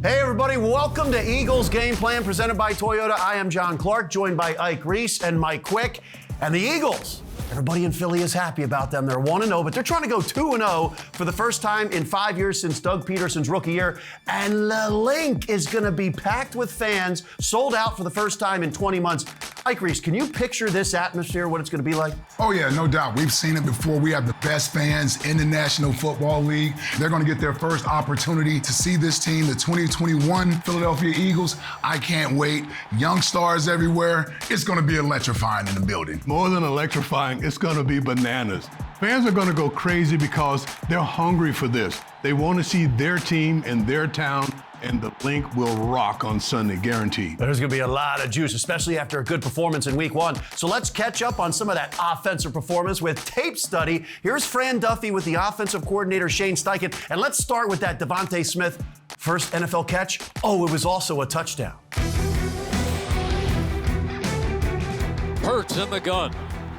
Hey everybody, welcome to Eagles Game Plan presented by Toyota. I am John Clark, joined by Ike Reese and Mike Quick. And the Eagles, everybody in Philly is happy about them. They're 1-0, but they're trying to go 2-0 for the first time in 5 years since Doug Peterson's rookie year. And the Link is going to be packed with fans, sold out for the first time in 20 months. Ike Reese, can you picture this atmosphere, what it's going to be like? Oh, yeah, no doubt. We've seen it before. We have the best fans in the National Football League. They're going to get their first opportunity to see this team, the 2021 Philadelphia Eagles. I can't wait. Young stars everywhere. It's going to be electrifying in the building. More than electrifying, it's going to be bananas. Fans are going to go crazy because they're hungry for this. They want to see their team in their town, and the Link will rock on Sunday, guaranteed. There's going to be a lot of juice, especially after a good performance in Week 1. So let's catch up on some of that offensive performance with tape study. Here's Fran Duffy with the offensive coordinator, Shane Steichen. And let's start with that Devontae Smith first NFL catch. Oh, it was also a touchdown. Hurts in the gun.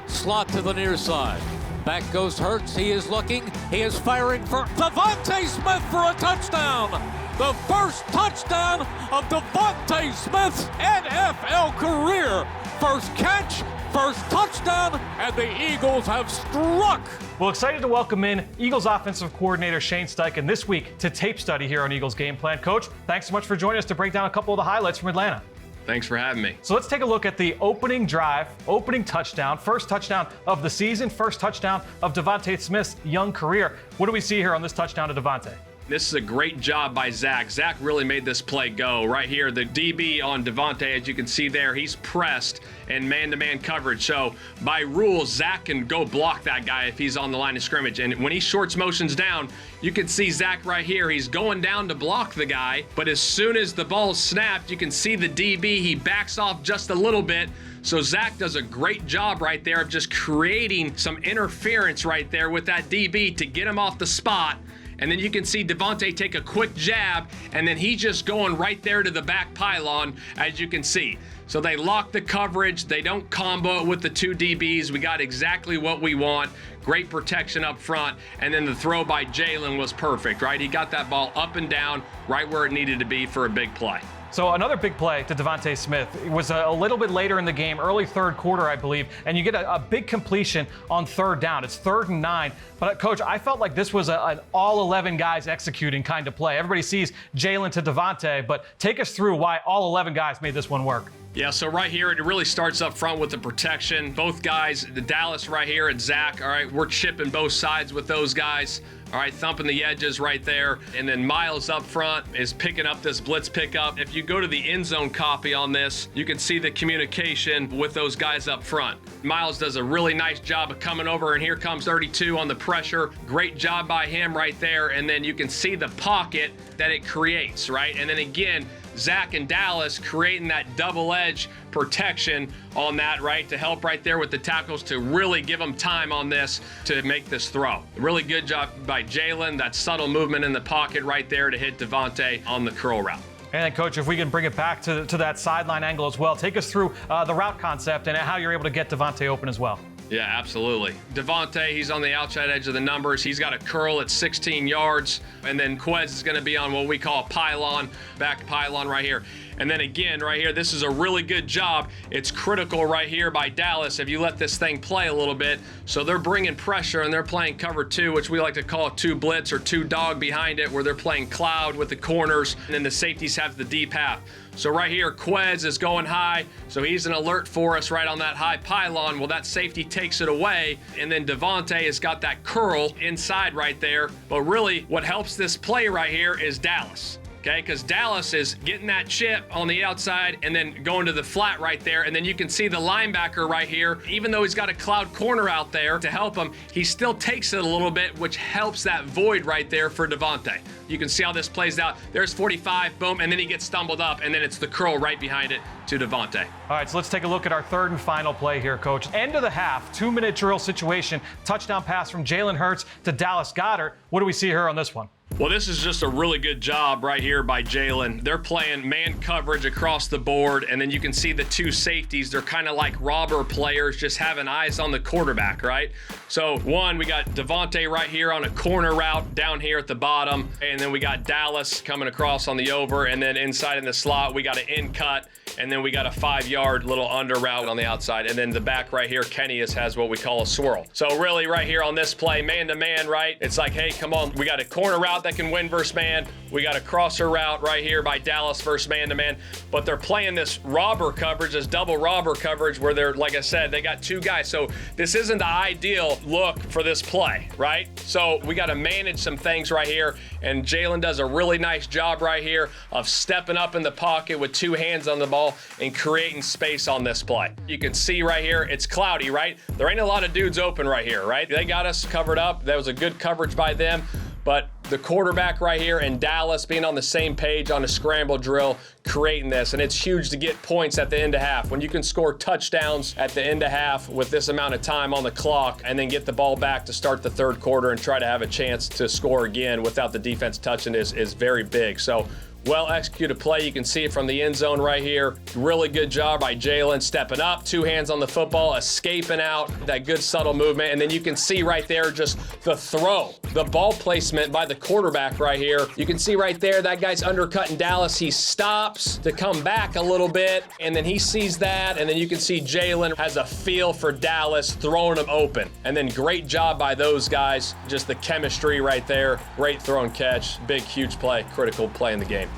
Slot to the near side. Back goes Hurts. He is looking. He is firing for Devontae Smith for a touchdown. The first touchdown of Devontae Smith's NFL career. First catch, first touchdown, and the Eagles have struck. Well, excited to welcome in Eagles offensive coordinator Shane Steichen this week to tape study here on Eagles Game Plan. Coach, thanks so much for joining us to break down a couple of the highlights from Atlanta. Thanks for having me. So let's take a look at the opening drive, opening touchdown, first touchdown of the season, first touchdown of Devontae Smith's young career. What do we see here on this touchdown to Devontae? This is a great job by Zach. Zach really made this play go. Right here, the DB on Devontae, as you can see there, he's pressed in man-to-man coverage. So by rules, Zach can go block that guy if he's on the line of scrimmage. And when he shorts motions down, you can see Zach right here. He's going down to block the guy, but as soon as the ball's snapped, you can see the DB, he backs off just a little bit. So Zach does a great job right there of just creating some interference right there with that DB to get him off the spot. And then you can see Devontae take a quick jab, and then he's just going right there to the back pylon, as you can see. So they lock the coverage. They don't combo it with the two DBs. We got exactly what we want. Great protection up front. And then the throw by Jalen was perfect, right? He got that ball up and down right where it needed to be for a big play. So another big play to Devontae Smith. It was a little bit later in the game, early third quarter, I believe, and you get a big completion on third down. It's 3rd and 9. But, Coach, I felt like this was an all 11 guys executing kind of play. Everybody sees Jalen to Devontae, but take us through why all 11 guys made this one work. Yeah, so right here, it really starts up front with the protection. Both guys, the Dallas right here and Zach, all right, we're chipping both sides with those guys. All right, thumping the edges right there. And then Miles up front is picking up this blitz pickup. If you go to the end zone copy on this, you can see the communication with those guys up front. Miles does a really nice job of coming over, and here comes 32 on the pressure. Great job by him right there. And then you can see the pocket that it creates, right? And then again, Zach and Dallas creating that double edge protection on that, right, to help right there with the tackles to really give them time on this to make this throw. Really good job by Jalen, that subtle movement in the pocket right there to hit Devontae on the curl route. And then, Coach, if we can bring it back to that sideline angle as well, take us through the route concept and how you're able to get Devontae open as well. Yeah, absolutely. Devontae, he's on the outside edge of the numbers. He's got a curl at 16 yards. And then Quez is going to be on what we call a pylon, back pylon right here. And then again, right here, this is a really good job. It's critical right here by Dallas if you let this thing play a little bit. So they're bringing pressure and they're playing cover 2, which we like to call 2 blitz or 2 dog behind it, where they're playing cloud with the corners, and then the safeties have the deep half. So right here, Quez is going high, so he's an alert for us right on that high pylon. Well, that safety takes it away, and then Devontae has got that curl inside right there. But really, what helps this play right here is Dallas. Okay, because Dallas is getting that chip on the outside and then going to the flat right there. And then you can see the linebacker right here. Even though he's got a cloud corner out there to help him, he still takes it a little bit, which helps that void right there for Devontae. You can see how this plays out. There's 45, boom, and then he gets stumbled up, and then it's the curl right behind it to Devontae. All right, so let's take a look at our third and final play here, Coach. End of the half, 2-minute drill situation, touchdown pass from Jalen Hurts to Dallas Goedert. What do we see here on this one? Well, this is just a really good job right here by Jalen. They're playing man coverage across the board, and then you can see the two safeties. They're kind of like robber players, just having eyes on the quarterback, right? So, one, we got Devontae right here on a corner route down here at the bottom, and then we got Dallas coming across on the over, and then inside in the slot, we got an in cut, and then we got a 5-yard little under route on the outside, and then the back right here, Kenny has what we call a swirl. So really right here on this play, man-to-man, right? It's like, hey, come on, we got a corner route that can win versus man. We got a crosser route right here by Dallas versus man-to-man. But they're playing this robber coverage, this double robber coverage where they're, like I said, they got two guys. So this isn't the ideal look for this play, right? So we got to manage some things right here. And Jalen does a really nice job right here of stepping up in the pocket with two hands on the ball and creating space on this play. You can see right here, it's cloudy, right? There ain't a lot of dudes open right here, right? They got us covered up. That was a good coverage by them. But the quarterback right here and Dallas being on the same page on a scramble drill, creating this. And it's huge to get points at the end of half. When you can score touchdowns at the end of half with this amount of time on the clock and then get the ball back to start the third quarter and try to have a chance to score again without the defense touching is very big. So well executed play. You can see it from the end zone right here. Really good job by Jalen stepping up, two hands on the football, escaping out, that good subtle movement. And then you can see right there just the throw, the ball placement by the quarterback right here. You can see right there that guy's undercutting Dallas. He stops to come back a little bit, and then he sees that. And then you can see Jalen has a feel for Dallas, throwing him open. And then great job by those guys. Just the chemistry right there. Great throw and catch. Big, huge play. Critical play in the game.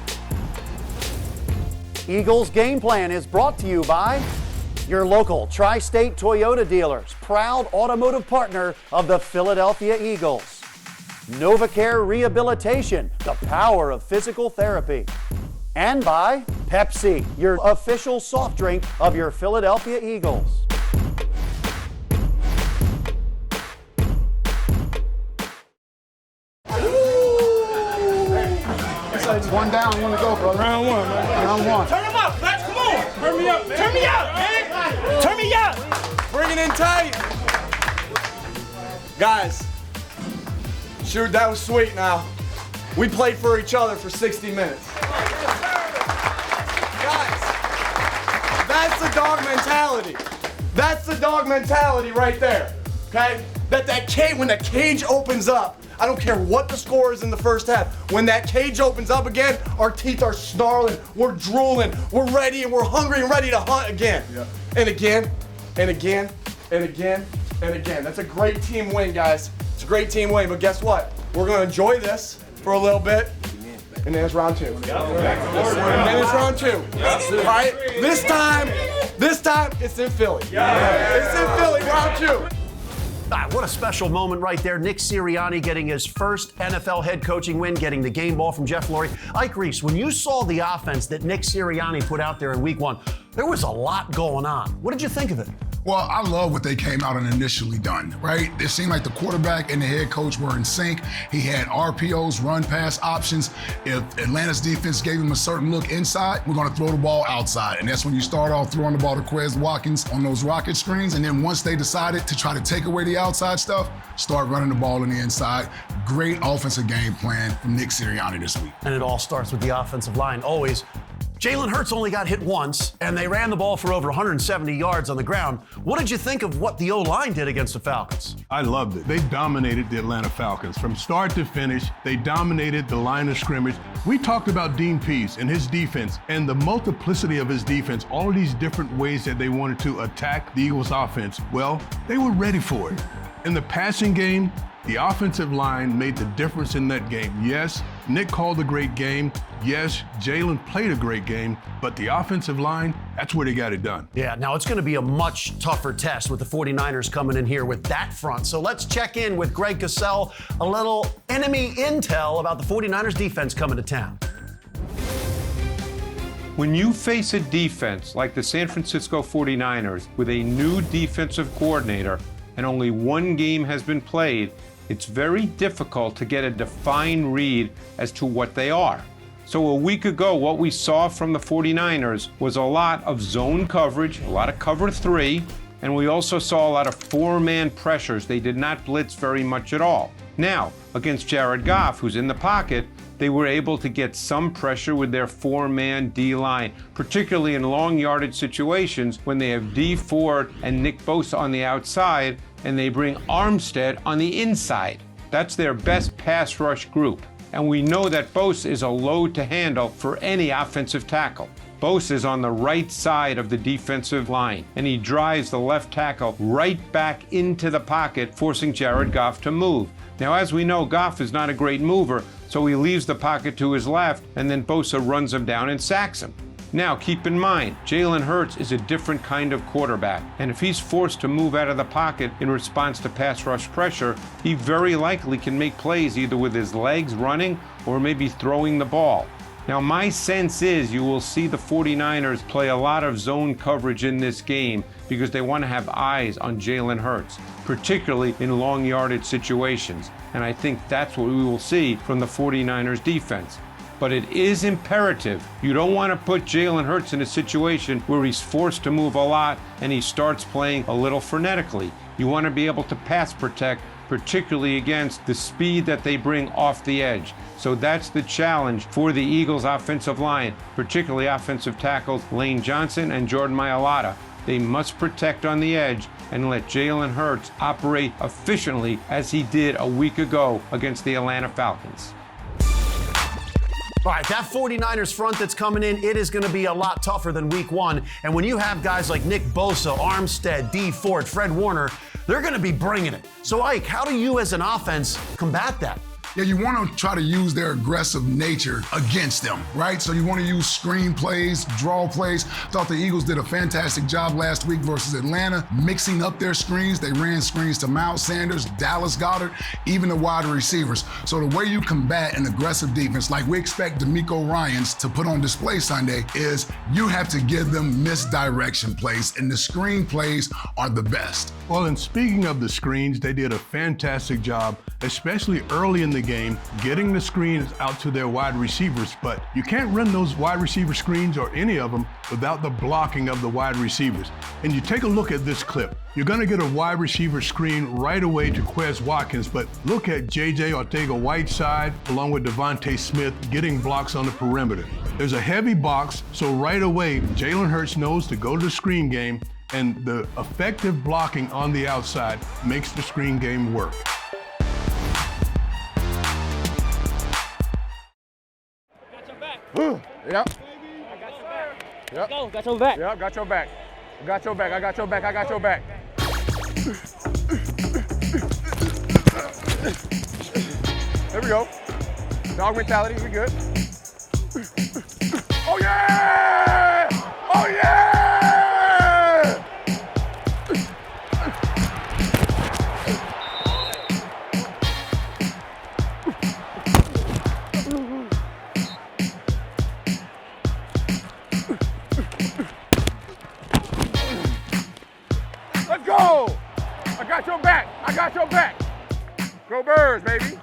Eagles Game Plan is brought to you by your local Tri-State Toyota dealers, proud automotive partner of the Philadelphia Eagles. NovaCare Rehabilitation, the power of physical therapy. And by Pepsi, your official soft drink of your Philadelphia Eagles. One down, one to go, brother. Round one, man. Round one. Turn him up, Flex, come on. Turn me up, man. Turn me out, man. Turn me out. Bring it in tight. Guys, shoot, that was sweet now. We played for each other for 60 minutes. Guys, that's the dog mentality. That's the dog mentality right there, okay? When the cage opens up, I don't care what the score is in the first half. When that cage opens up again, our teeth are snarling, we're drooling, we're ready and we're hungry and ready to hunt again. Yeah. And again, and again, and again, and again. That's a great team win, guys. It's a great team win, but guess what? We're gonna enjoy this for a little bit, and then it's round two. And then it's round two. All right? This time, it's in Philly. It's in Philly, round two. What a special moment right there. Nick Sirianni getting his first NFL head coaching win, getting the game ball from Jeff Lurie. Ike Reese, when you saw the offense that Nick Sirianni put out there in week one, there was a lot going on. What did you think of it? Well, I love what they came out and initially done, right? It seemed like the quarterback and the head coach were in sync. He had RPOs, run pass options. If Atlanta's defense gave him a certain look inside, we're going to throw the ball outside. And that's when you start off throwing the ball to Quez Watkins on those rocket screens. And then once they decided to try to take away the outside stuff, start running the ball in the inside. Great offensive game plan from Nick Sirianni this week. And it all starts with the offensive line, always. Jalen Hurts only got hit once, and they ran the ball for over 170 yards on the ground. What did you think of what the O-line did against the Falcons? I loved it. They dominated the Atlanta Falcons. From start to finish, they dominated the line of scrimmage. We talked about Dean Pease and his defense and the multiplicity of his defense, all of these different ways that they wanted to attack the Eagles' offense. Well, they were ready for it. In the passing game, the offensive line made the difference in that game. Yes, Nick called a great game. Yes, Jalen played a great game, but the offensive line, that's where they got it done. Yeah, now it's going to be a much tougher test with the 49ers coming in here with that front. So let's check in with Greg Cassell, a little enemy intel about the 49ers defense coming to town. When you face a defense like the San Francisco 49ers with a new defensive coordinator and only one game has been played, it's very difficult to get a defined read as to what they are. So a week ago, what we saw from the 49ers was a lot of zone coverage, a lot of cover three, And we also saw a lot of four-man pressures. They did not blitz very much at all. Now, against Jared Goff, who's in the pocket, they were able to get some pressure with their four-man D-line, particularly in long yardage situations when they have D Ford and Nick Bosa on the outside and they bring Armstead on the inside. That's their best pass rush group. And we know that Bosa is a load to handle for any offensive tackle. Bosa is on the right side of the defensive line, and he drives the left tackle right back into the pocket, forcing Jared Goff to move. Now, as we know, Goff is not a great mover, so he leaves the pocket to his left, and then Bosa runs him down and sacks him. Now, keep in mind, Jalen Hurts is a different kind of quarterback, and if he's forced to move out of the pocket in response to pass rush pressure, he very likely can make plays either with his legs running or maybe throwing the ball. Now, my sense is you will see the 49ers play a lot of zone coverage in this game because they want to have eyes on Jalen Hurts, particularly in long yardage situations. And I think that's what we will see from the 49ers defense. But it is imperative. You don't want to put Jalen Hurts in a situation where he's forced to move a lot and he starts playing a little frenetically. You want to be able to pass protect, particularly against the speed that they bring off the edge. So that's the challenge for the Eagles' offensive line, particularly offensive tackles Lane Johnson and Jordan Mailata. They must protect on the edge and let Jalen Hurts operate efficiently as he did a week ago against the Atlanta Falcons. All right, that 49ers front that's coming in, it is going to be a lot tougher than week one. And when you have guys like Nick Bosa, Armstead, D Ford, Fred Warner, they're going to be bringing it. So, Ike, how do you as an offense combat that? Yeah, you want to try to use their aggressive nature against them, right? So you want to use screen plays, draw plays. Thought the Eagles did a fantastic job last week versus Atlanta, mixing up their screens. They ran screens to Miles Sanders, Dallas Goedert, even the wide receivers. So the way you combat an aggressive defense, like we expect D'Amico Ryans to put on display Sunday, is you have to give them misdirection plays, and the screen plays are the best. Well, and speaking of the screens, they did a fantastic job, especially early in the game, getting the screens out to their wide receivers. But you can't run those wide receiver screens or any of them without the blocking of the wide receivers. And you take a look at this clip. You're going to get a wide receiver screen right away to Quez Watkins, but look at J.J. Arcega-Whiteside along with Devontae Smith getting blocks on the perimeter. There's a heavy box, so right away, Jalen Hurts knows to go to the screen game, and the effective blocking on the outside makes the screen game work. Yep. I got your back. Yep. Go. Got your back. Yep. Got your back. Got your back. I got your back. I got your back. There we go. Dog mentality. We good. Oh yeah! Oh yeah! Let's go! I got your back. I got your back. Go Birds, baby.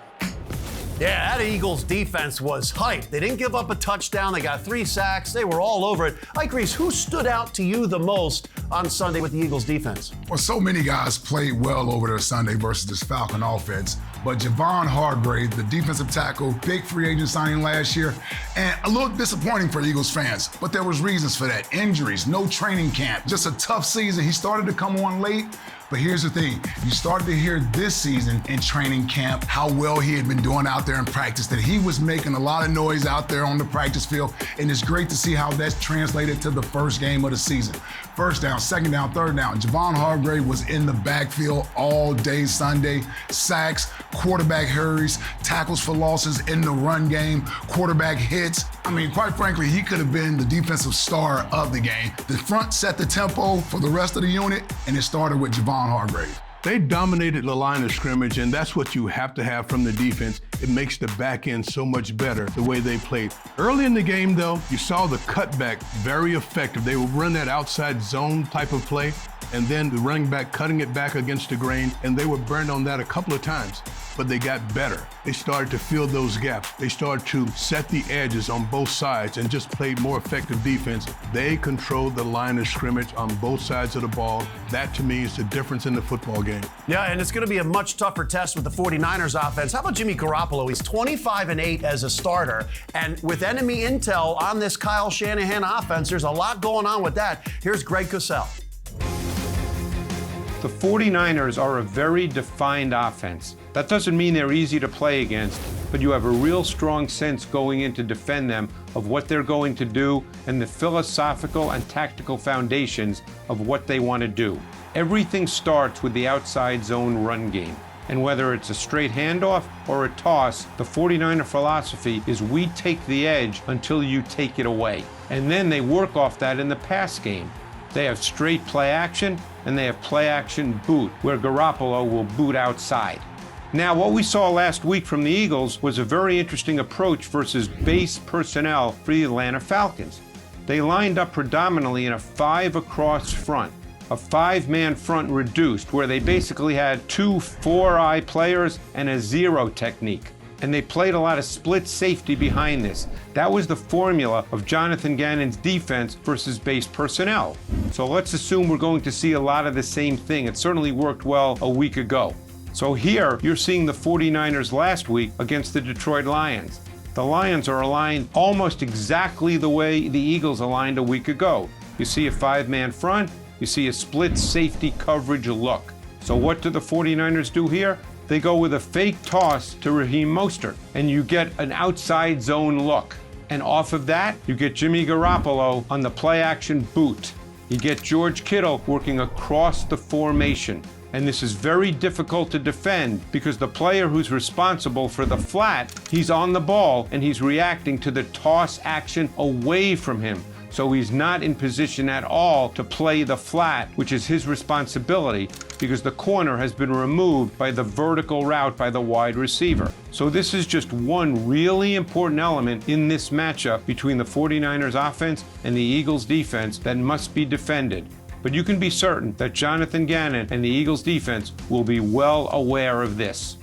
Yeah, that Eagles defense was hyped. They didn't give up a touchdown. They got 3 sacks. They were all over it. Ike Reese, who stood out to you the most on Sunday with the Eagles defense? Well, so many guys played well over their Sunday versus this Falcon offense. But Javon Hargrave, the defensive tackle, big free agent signing last year, and a little disappointing for Eagles fans. But there was reasons for that. Injuries, no training camp, just a tough season. He started to come on late. But here's the thing, you started to hear this season in training camp how well he had been doing out there in practice, that he was making a lot of noise out there on the practice field, and it's great to see how that's translated to the first game of the season. First down, second down, third down. Javon Hargrave was in the backfield all day Sunday. Sacks, quarterback hurries, tackles for losses in the run game, quarterback hits. I mean, quite frankly, he could have been the defensive star of the game. The front set the tempo for the rest of the unit, and it started with Javon Hargrave. They dominated the line of scrimmage, and that's what you have to have from the defense. It makes the back end so much better the way they played. Early in the game, though, you saw the cutback very effective. They would run that outside zone type of play, and then the running back cutting it back against the grain, and they were burned on that a couple of times. but they got better. They started to fill those gaps. They started to set the edges on both sides and just played more effective defense. They controlled the line of scrimmage on both sides of the ball. That, to me, is the difference in the football game. Yeah, and it's going to be a much tougher test with the 49ers offense. How about Jimmy Garoppolo? He's 25-8 as a starter. And with enemy intel on this Kyle Shanahan offense, there's a lot going on with that. Here's Greg Cosell. The 49ers are a very defined offense. That doesn't mean they're easy to play against, but you have a real strong sense going in to defend them of what they're going to do and the philosophical and tactical foundations of what they want to do. Everything starts with the outside zone run game. And whether it's a straight handoff or a toss, the 49er philosophy is we take the edge until you take it away. And then they work off that in the pass game. They have straight play action and they have play action boot, where Garoppolo will boot outside. Now, what we saw last week from the Eagles was a very interesting approach versus base personnel for the Atlanta Falcons. They lined up predominantly in a 5 across front, a 5-man front reduced, where they basically had 2 4-eye players and a zero technique. And they played a lot of split safety behind this. That was the formula of Jonathan Gannon's defense versus base personnel. So let's assume we're going to see a lot of the same thing. It certainly worked well a week ago. So here, you're seeing the 49ers last week against the Detroit Lions. The Lions are aligned almost exactly the way the Eagles aligned a week ago. You see a 5-man front, you see a split safety coverage look. So what do the 49ers do here? They go with a fake toss to Raheem Mostert, and you get an outside zone look. And off of that, you get Jimmy Garoppolo on the play action boot. You get George Kittle working across the formation. And this is very difficult to defend because the player who's responsible for the flat, he's on the ball and he's reacting to the toss action away from him. So he's not in position at all to play the flat, which is his responsibility because the corner has been removed by the vertical route by the wide receiver. So this is just one really important element in this matchup between the 49ers offense and the Eagles defense that must be defended. But you can be certain that Jonathan Gannon and the Eagles defense will be well aware of this.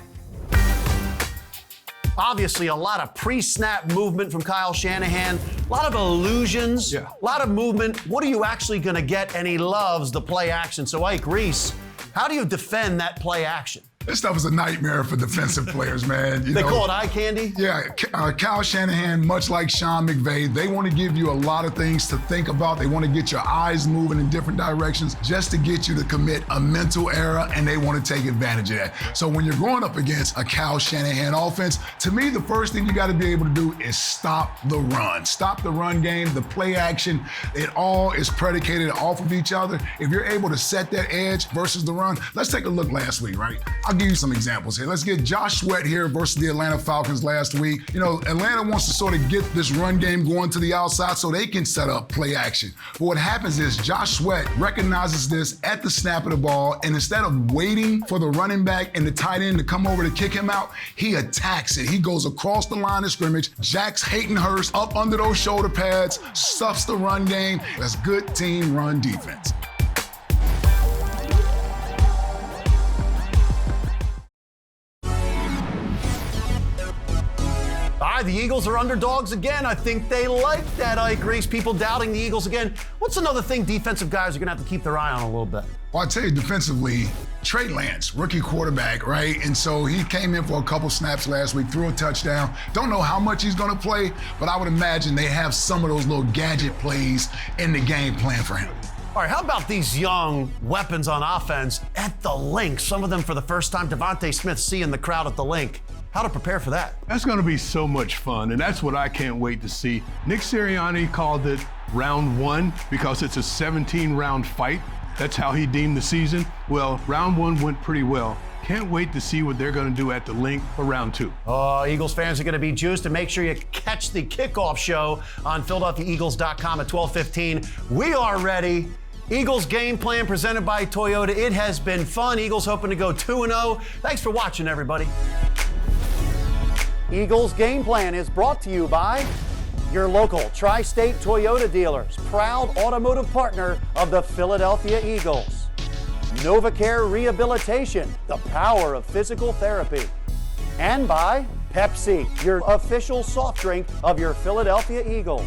Obviously, a lot of pre-snap movement from Kyle Shanahan, a lot of illusions, a lot of movement. What are you actually going to get? And he loves the play action. So, Ike Reese, how do you defend that play action? This stuff is a nightmare for defensive players, man. They call it eye candy? Yeah, Kyle Shanahan, much like Sean McVay, they want to give you a lot of things to think about. They want to get your eyes moving in different directions just to get you to commit a mental error, and they want to take advantage of that. So when you're going up against a Kyle Shanahan offense, to me, the first thing you got to be able to do is stop the run. Stop the run game, the play action. It all is predicated off of each other. If you're able to set that edge versus the run, let's take a look last week, right? I'll give you some examples here. Let's get Josh Sweat here versus the Atlanta Falcons last week. You know, Atlanta wants to sort of get this run game going to the outside so they can set up play action. But what happens is Josh Sweat recognizes this at the snap of the ball, and instead of waiting for the running back and the tight end to come over to kick him out, he attacks it. He goes across the line of scrimmage, jacks Hayden Hurst up under those shoulder pads, stuffs the run game. That's good team run defense. The Eagles are underdogs again. I think they like that, Ike Reese. People doubting the Eagles again. What's another thing defensive guys are going to have to keep their eye on a little bit? Well, I'll tell you defensively, Trey Lance, rookie quarterback, right? And so he came in for a couple snaps last week, threw a touchdown. Don't know how much he's going to play, but I would imagine they have some of those little gadget plays in the game plan for him. All right, how about these young weapons on offense at the link? Some of them for the first time. Devontae Smith seeing the crowd at the link. How to prepare for that? That's going to be so much fun, and that's what I can't wait to see. Nick Sirianni called it round 1 because it's a 17-round fight. That's how he deemed the season. Well, round 1 went pretty well. Can't wait to see what they're going to do at the link for round 2. Oh, Eagles fans are going to be juiced, and make sure you catch the kickoff show on PhiladelphiaEagles.com at 12:15. We are ready. Eagles game plan presented by Toyota. It has been fun. Eagles hoping to go 2-0. Thanks for watching, everybody. Eagles Game Plan is brought to you by your local Tri-State Toyota dealers, proud automotive partner of the Philadelphia Eagles. NovaCare Rehabilitation, the power of physical therapy. and by Pepsi, your official soft drink of your Philadelphia Eagles.